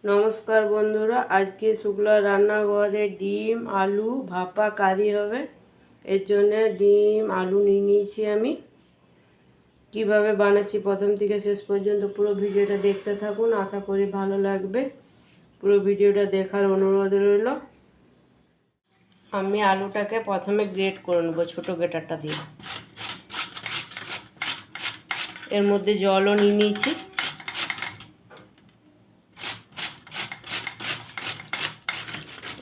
নমস্কার বন্ধুরা, আজকে শুক্লা রান্নাঘরে ডিম আলু ভাপা কারি হবে। এর জন্য ডিম আলু নিয়ে নিয়েছি। আমি কিভাবে বানাচ্ছি প্রথম থেকে শেষ পর্যন্ত পুরো ভিডিওটা দেখতে থাকুন, আশা করি ভালো লাগবে। পুরো ভিডিওটা দেখার অনুরোধ রইল। আমি আলুটাকে প্রথমে গ্রেট করে নেব ছোটো গ্রেটারটা দিয়ে। এর মধ্যে জলও নিয়ে নিয়েছি।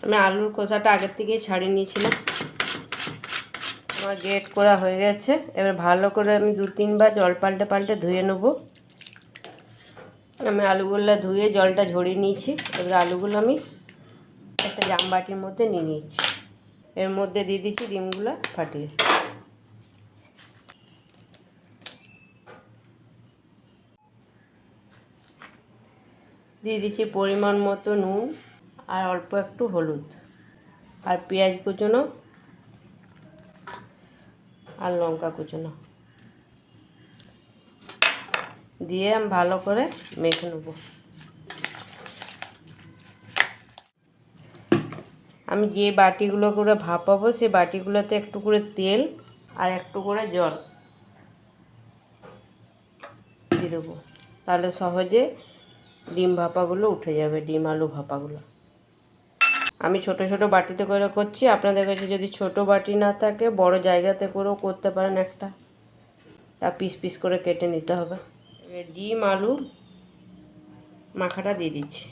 আমি আলুর খোসাটা আগের থেকেই ছাড়িয়ে নিয়েছিলাম। আমার গ্রেট করা হয়ে গেছে। এবার ভালো করে আমি 2-3 বার জল পাল্টে ধুয়ে নেব। আমি আলুগুলো ধুয়ে জলটা ঝরিয়ে নিয়েছি। এবার আলুগুলো আমি একটা জামবাটির মধ্যে নিয়ে নিয়েছি। এর মধ্যে দিয়ে দিচ্ছি ডিমগুলো ফাটিয়ে। দিয়ে দিচ্ছি পরিমাণ মতো নুন আর অল্প একটু হলুদ আর পেঁয়াজ কুচনো আর লঙ্কা কুচনো দিয়ে আমি ভালো করে মেখে নেব। আমি যে বাটিগুলো করে ভাপাবো সেই বাটিগুলোতে একটু করে তেল আর একটু করে জল দিয়ে দেবো, তাহলে সহজে ডিম ভাপাগুলো উঠে যাবে, ডিম আলু ভাপাগুলো। আমি ছোট ছোট বাটিতে করে করছি। আপনাদের কাছে যদি ছোট বাটি না থাকে বড় জায়গাতে করেও করতে পারেন একটা, তা পিস পিস করে কেটে নিতে হবে। ডিম আলু মাখাটা দিয়ে দিচ্ছি।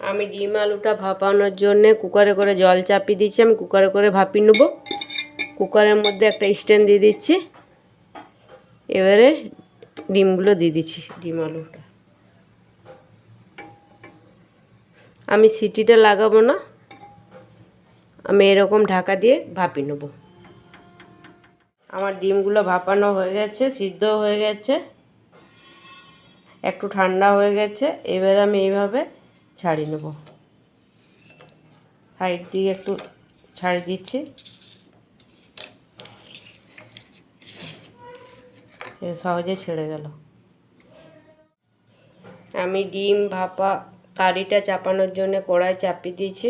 আমি ডিম আলুটা ভাপানোর জন্য কুকারে করে জল চাপিয়ে দিচ্ছি। আমি কুকারে করে ভাপিয়ে নেব। কুকারের মধ্যে একটা স্ট্যান্ড দিয়ে দিচ্ছি। এবারে ডিমগুলো দিয়ে দিচ্ছি। ডিম আলুটা আমি সিটিটা লাগাবো না, আমি এরকম ঢাকা দিয়ে ভাপিয়ে নেব। আমার ডিমগুলো ভাপানো হয়ে গেছে, সিদ্ধ হয়ে গেছে, একটু ঠান্ডা হয়ে গেছে। এবারে আমি এইভাবে ছাড়িয়ে নেব। সাইড দিয়ে একটু ছাড়িয়ে দিচ্ছি। সহজে ছেড়ে গেল। আমি ডিম ভাপা কারিটা চাপানোর জন্য কড়াই চাপিয়ে দিয়েছি।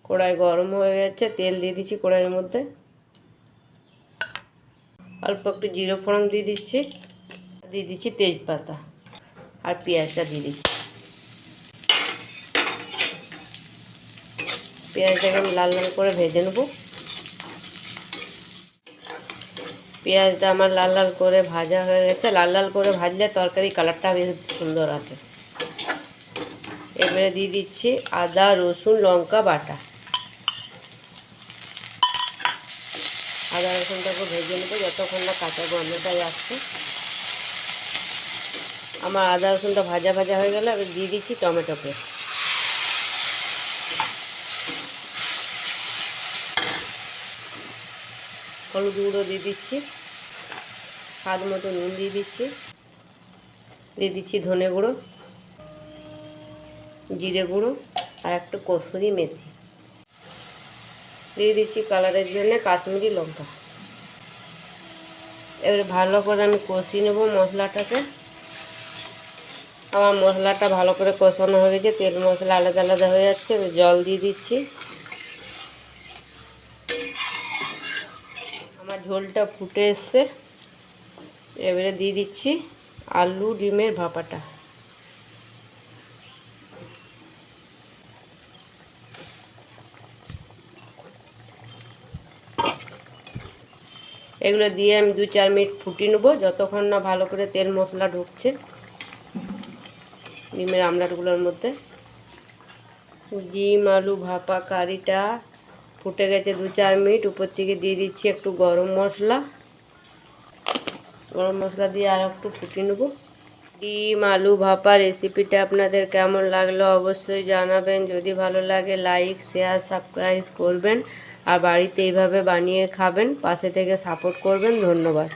কড়াই গরম হয়ে গেছে, তেল দিয়ে দিচ্ছি কড়াইয়ের মধ্যে। অল্প একটু জিরে ফোড়ন দিয়ে দিচ্ছি তেজপাতা আর পেঁয়াজটা দিয়ে দিচ্ছি। পেঁয়াজটাকে আমি লাল লাল করে ভেজে নেব। পেঁয়াজটা আমার লাল লাল করে ভাজা হয়ে গেছে। লাল লাল করে ভাজলে তরকারি কালারটা বেশ সুন্দর আসে। এবারে দিয়ে দিচ্ছি আদা রসুন লঙ্কা বাটা। আদা রসুনটাকে ভেজে নেবো যতক্ষণ না কাঁচা গন্ধটা আসছে। আমার আদা রসুনটা ভাজা ভাজা হয়ে গেলে এবার দিয়ে দিচ্ছি টমেটো পেস্ট। হলুদ গুঁড়ো দিয়ে দিচ্ছি, স্বাদ মতো নুন দিয়ে দিচ্ছি ধনে গুঁড়ো, জিরে গুঁড়ো আর একটু কসুরি মেথি দিয়ে দিচ্ছি কালারের জন্য কাশ্মীরি লঙ্কা। এবারে ভালো করে আমি কষিয়ে নেব মশলাটাকে। আমার মশলাটা ভালো করে কষানো হয়ে গেছে, তেল মশলা আলাদা আলাদা হয়ে যাচ্ছে। আমি জল দিয়ে দিচ্ছি। আমার ঝোলটা ফুটে এসছে। এবারে দিয়ে দিচ্ছি আলু ডিমের ভাপাটা। এগুলো দিয়ে আমি 2-4 মিনিট ফুটিয়ে নেবো, যতক্ষণ না ভালো করে তেল মশলা ঢুকছে ডিমের আমলাটগুলোর মধ্যে। ডিম আলু ভাপা কারিটা ফুটে গেছে 2-4 মিনিট। উপর থেকে দিয়ে দিচ্ছি একটু গরম মশলা দিয়ে আর একটু ফুটিয়ে নেব। ডিম আলু ভাপা রেসিপিটা আপনাদের কেমন লাগলো অবশ্যই জানাবেন। যদি ভালো লাগে লাইক শেয়ার সাবস্ক্রাইব করবেন আর বাড়িতে এইভাবে বানিয়ে খাবেন। পাশে থেকে সাপোর্ট করবেন। ধন্যবাদ।